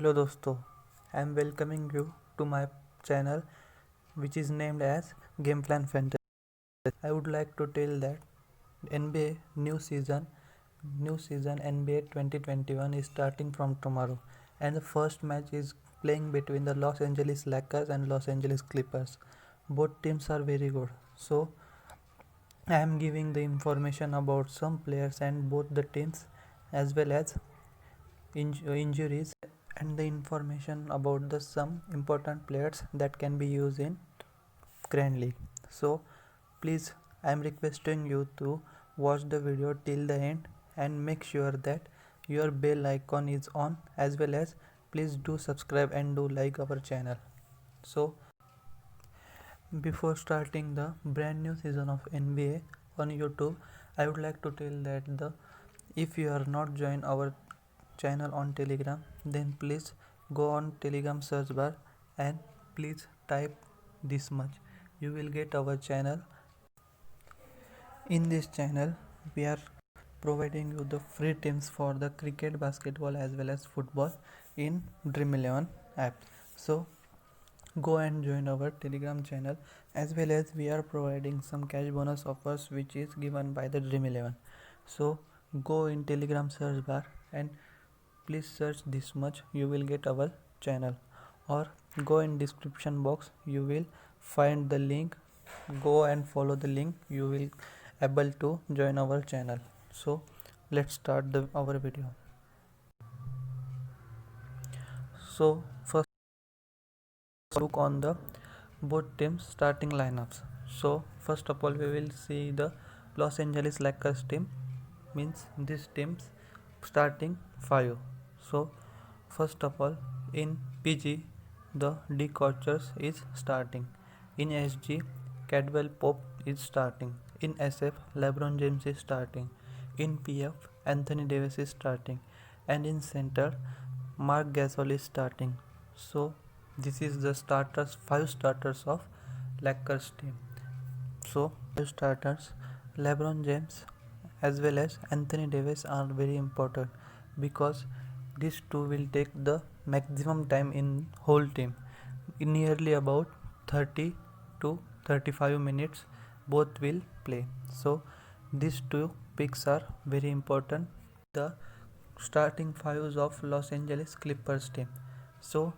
Hello दोस्तों, I am welcoming you to my channel which is named as Game Plan Fantasy. I would like to tell that NBA new season NBA 2021 is starting from tomorrow, and the first match is playing between the Los Angeles Lakers and Los Angeles Clippers. Both teams are very good, so I am giving the information about some players and both the teams, as well as injuries and the information about the some important players that can be used in Grand League. So please, I am requesting you to watch the video till the end and make sure that your bell icon is on, as well as please do subscribe and do like our channel. So before starting the brand new season of NBA on YouTube, I would like to tell that if you are not joined our channel on Telegram, then please go on Telegram search bar and please type this much. You will get our channel. In this channel, we are providing you the free teams for the cricket, basketball, as well as football in Dream 11 app. So go and join our Telegram channel, as well as we are providing some cash bonus offers which is given by the Dream 11. So go in Telegram search bar and please search this much. You will get our channel, or go in description box. You will find the link. Go and follow the link. You will able to join our channel. So let's start our video. So first look on the both teams starting lineups. So first of all we will see the Los Angeles Lakers team, means this team's starting 5. So first of all, in PG the D Couchers is starting, in SG Cadwell Pope is starting, in SF LeBron James is starting, in PF Anthony Davis is starting, and in center Mark Gasol is starting. So this is the 5 starters of Lakers team. So 5 starters, LeBron James as well as Anthony Davis are very important, because these two will take the maximum time in whole team, in nearly about 30 to 35 minutes both will play. So these two picks are very important. The starting fives of Los Angeles Clippers team. So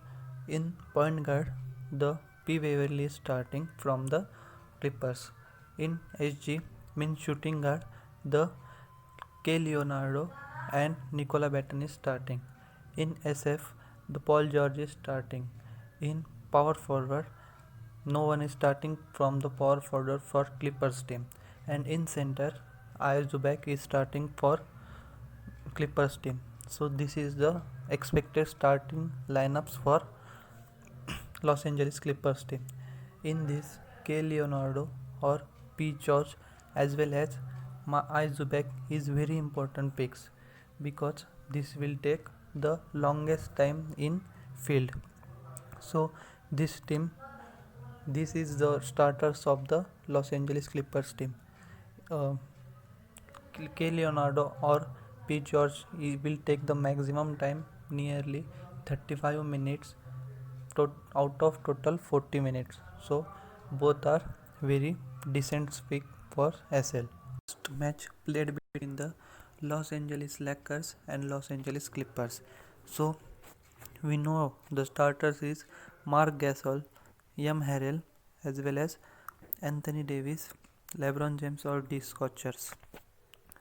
in point guard, the P. Waverly is starting from the Clippers. In SG, means shooting guard, the K. Leonardo and Nicola Batten is starting. In SF, the Paul George is starting. In power forward, no one is starting from the power forward for Clippers team. And in center, Ayaz Zubac is starting for Clippers team. So this is the expected starting lineups for Los Angeles Clippers team. In this, K. Leonardo or P. George as well as Ayaz Zubac is very important picks, because this will take the longest time in field. So this is the starters of the Los Angeles Clippers team. K. Leonardo or P. George will take the maximum time, nearly 35 minutes out of total 40 minutes. So both are very decent pick for SL. First match played between the Los Angeles Lakers and Los Angeles Clippers. So we know the starters is Mark Gasol, Yam Harrell, as well as Anthony Davis, LeBron James or D. Scotchers.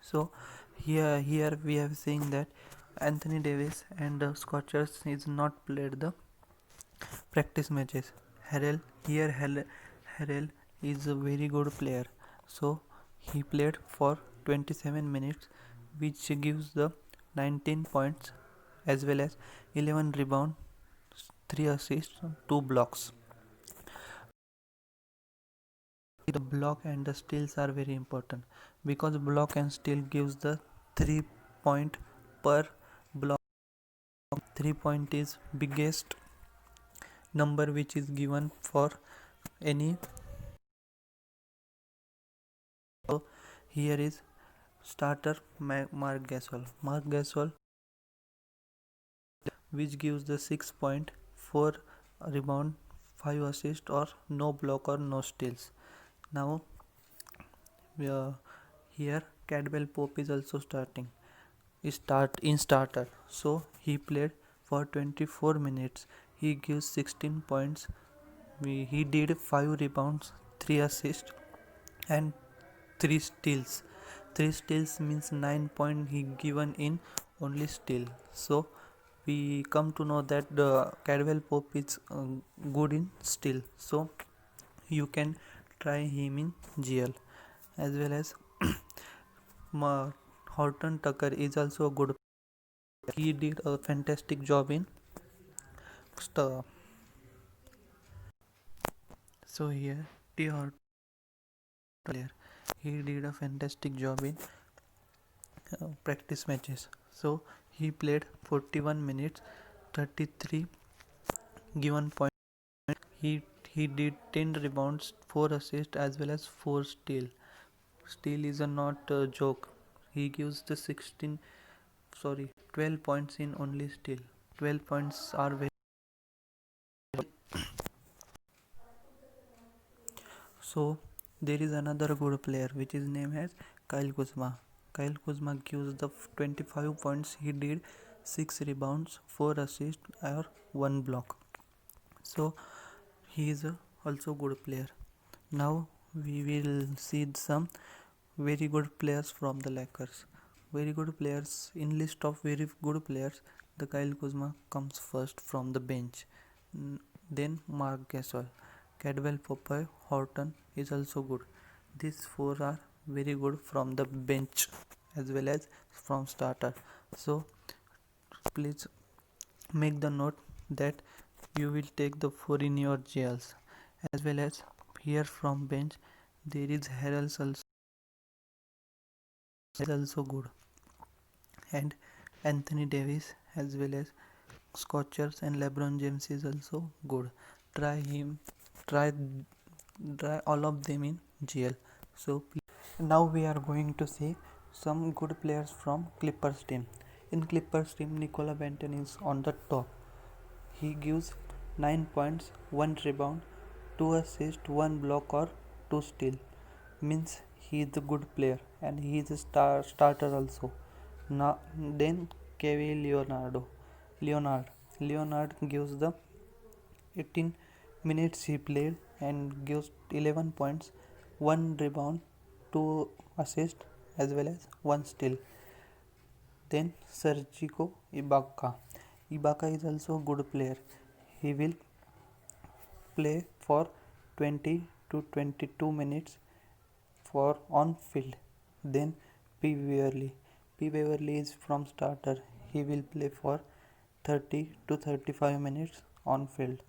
So here we have seen that Anthony Davis and Scotchers is not played the practice matches. Harrell is a very good player, so he played for 27 minutes, which gives the 19 points as well as 11 rebounds, 3 assists, 2 blocks. The block and the steals are very important, because block and steal gives the 3 point per block. 3 point is biggest number which is given for any. So here is starter Mark Gasol. which gives the 6.4 rebound, 5 assists or no block or no steals. Now here Cadwell Pope is also starter. So he played for 24 minutes. He gives 16 points. He did 5 rebounds, 3 assists and 3 steals. 3 steals means 9 points he given in only steal. So we come to know that the Cadwell Pope is good in steal. So you can try him in GL. As well as Horton Tucker is also a good. He did a fantastic job in star. So here T Horton player, he did a fantastic job in practice matches. So he played 41 minutes, 33 given point. He he did 10 rebounds, 4 assists as well as 4 steal. Steal is a not a joke. He gives the 12 points in only steal. 12 points are very. So there is another good player which is named as Kyle Kuzma. Kyle Kuzma gives the 25 points. He did 6 rebounds, 4 assists or 1 block. So he is also good player. Now we will see some very good players from the Lakers. Very good players in list of very good players. The Kyle Kuzma comes first from the bench. Then Mark Gasol, Cadwell Pope, Horton is also good. These four are very good from the bench as well as from starter. So please make the note that you will take the 4 in your GLs. As well as here from bench there is Harrell also good, and Anthony Davis as well as Scorchers and LeBron James is also good. Try him, try all of them in GL. So now we are going to see some good players from Clippers team. In Clippers team, Nicola Benton is on the top. He gives 9 points, 1 rebound, 2 assists, 1 block or 2 steal. Means he is a good player and he is a starter also. Now then Kawhi Leonard gives the 18 minutes he played and gives 11 points, 1 rebound, 2 assists as well as 1 steal. Then Sergio Ibaka. Ibaka is also a good player. He will play for 20 to 22 minutes for on field. Then P. Beverly. P. Beverly is from starter. He will play for 30 to 35 minutes on field.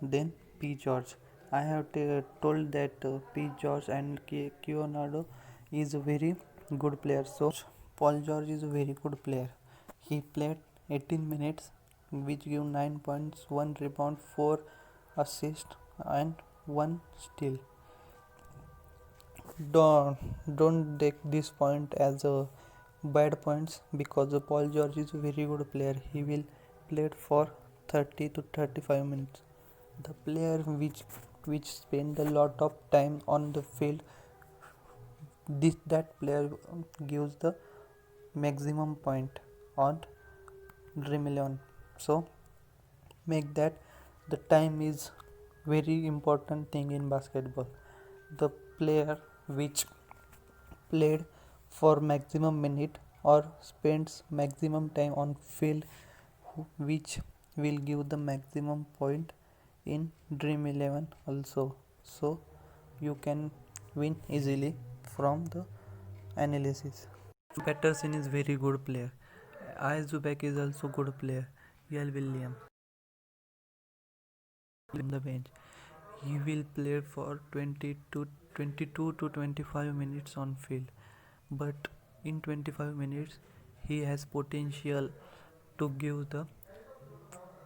Then P. George. I have told that P. George and Leonardo is a very good player. So Paul George is a very good player. He played 18 minutes, which give 9 points, 1 rebound, 4 assists, and 1 steal. Don't take this point as a bad points because Paul George is a very good player. He will play for 30 to 35 minutes. The player which spend a lot of time on the field, that player gives the maximum point on Dream 11. So make that the time is very important thing in basketball. The player which played for maximum minute or spends maximum time on field, which will give the maximum point in Dream 11 also. So you can win easily from the analysis. Patterson is very good player. I. Zubek is also good player. Will Williams on the bench. He will play for 22 to 25 minutes on field. But in 25 minutes he has potential to give the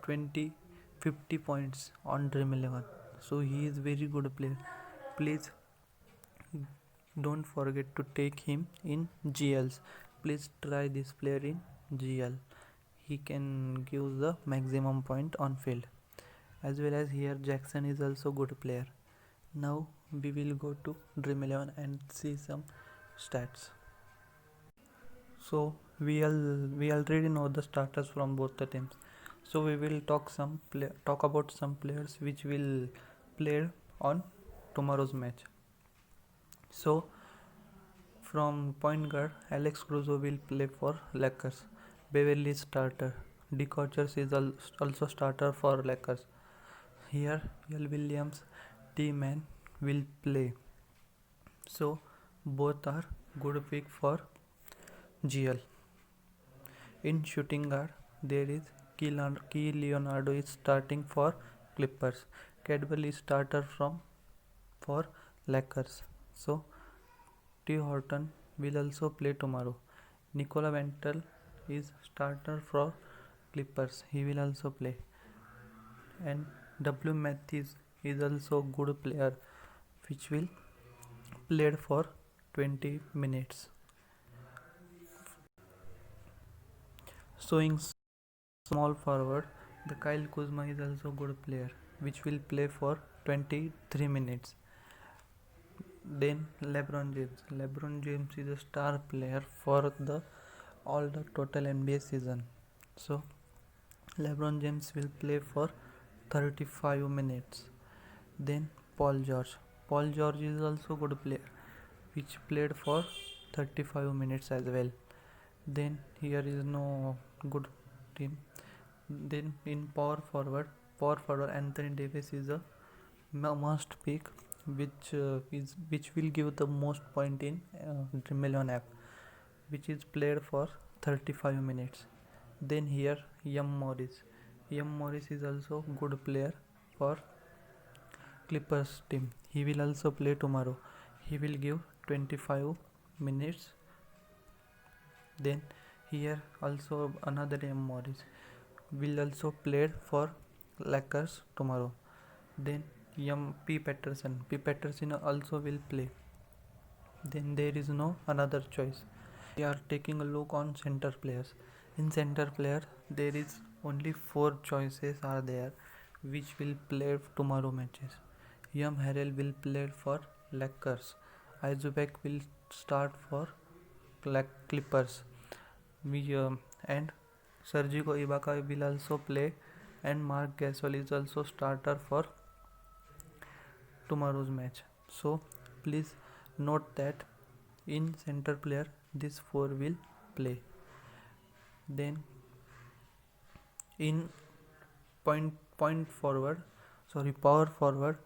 20 50 points on Dream 11. So he is very good player. Please don't forget to take him in GLs. Please try this player in GL. he can give the maximum point on field. As well as here Jackson is also good player. Now we will go to Dream 11 and see some stats. So we already know the starters from both the teams. So we will talk about some players which will play on tomorrow's match. So from point guard, Alex Crusoe will play for Lakers. Beverly starter. Decochers is also starter for Lakers. Here L. Williams, T-Man will play. So both are good pick for GL. In shooting guard, there is Key Leonardo is starting for Clippers. Cadwell is starter for Lakers. So T. Horton will also play tomorrow. Nicola Ventel is starter for Clippers. He will also play. And W. Matthews is also good player, which will play for 20 minutes. Showing small forward, the Kyle Kuzma is also good player, which will play for 23 minutes. Then LeBron James. LeBron James is a star player for all the total NBA season. So LeBron James will play for 35 minutes. Then Paul George. Paul George is also good player, which played for 35 minutes as well. Then here is no good team. Then in power forward Anthony Davis is a must pick, which will give the most point in Dream 11 app, which is played for 35 minutes. Then here Morris is also good player for Clippers team. He will also play tomorrow. He will give 25 minutes. Then here also another Morris will also play for Lakers tomorrow. Then P. Patterson also will play. Then there is no another choice. We are taking a look on center players. In center player, there is only 4 choices are there, which will play tomorrow matches. Harrell will play for Lakers. Izubek will start for Clippers. And Sergio Ibaka will also play, and Mark Gasol is also starter for tomorrow's match. So please note that in center player these 4 will play. Then in power forward,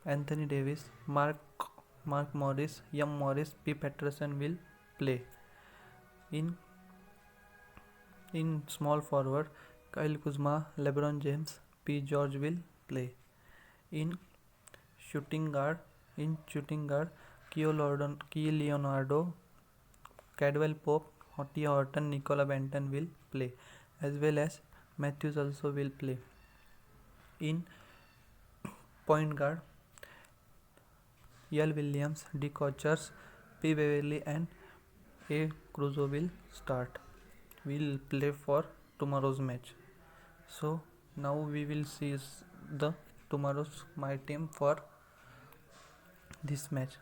Anthony Davis, Mark Morris, Morris, P. Patterson will play. In small forward, Kyle Kuzma, LeBron James, P. George will play. In shooting guard, Key Leonardo, Cadwell Pope, T. Horton, Nicola Benton will play, as well as Matthews also will play. In point guard, L. Williams, D. Kochers, P. Beverly and A. Crusoe will play for tomorrow's match. So now we will see the tomorrow's my team for this match.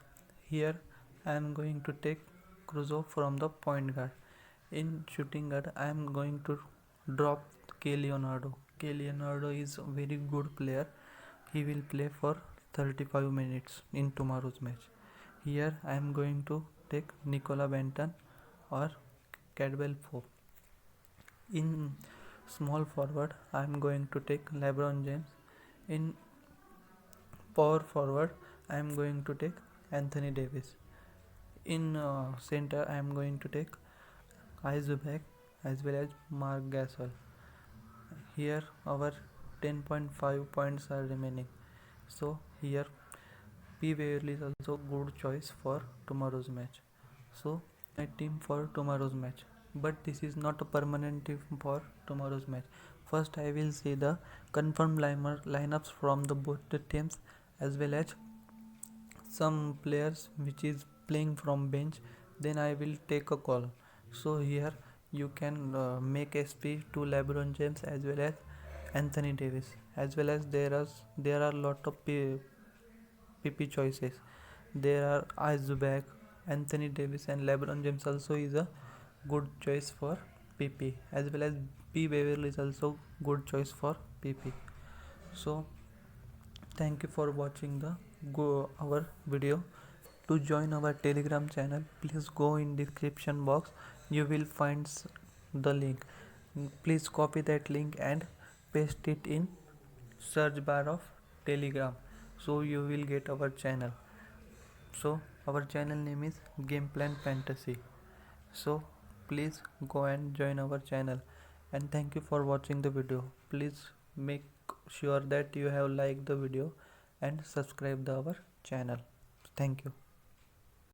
Here I am going to take Crusoe from the point guard. In shooting guard, I am going to drop K. Leonardo. K. Leonardo is a very good player. He will play for 35 minutes in tomorrow's match. Here I am going to take Nicola Benton or Cadwell Pope. In small forward, I am going to take LeBron James. In power forward, I am going to take Anthony Davis. In center, I am going to take Izubek as well as Mark Gasol. Here our 10.5 points are remaining. So here P. Beverly is also good choice for tomorrow's match. So my team for tomorrow's match. But this is not a permanent team for tomorrow's match. First I will see the confirmed lineups from the both the teams, as well as some players which is playing from bench. Then I will take a call. So here you can make SP to LeBron James as well as Anthony Davis, as well as there are lot of PP choices. There are Isaac, Anthony Davis, and LeBron James also is a good choice for PP, as well as B Beverly is also good choice for PP. So thank you for watching the our video. To join our Telegram channel, please go in description box. You will find the link. Please copy that link and paste it in search bar of Telegram, so you will get our channel. So our channel name is Game Plan Fantasy. So please go and join our channel, and thank you for watching the video. Please make sure that you have liked the video and subscribe our channel. Thank you.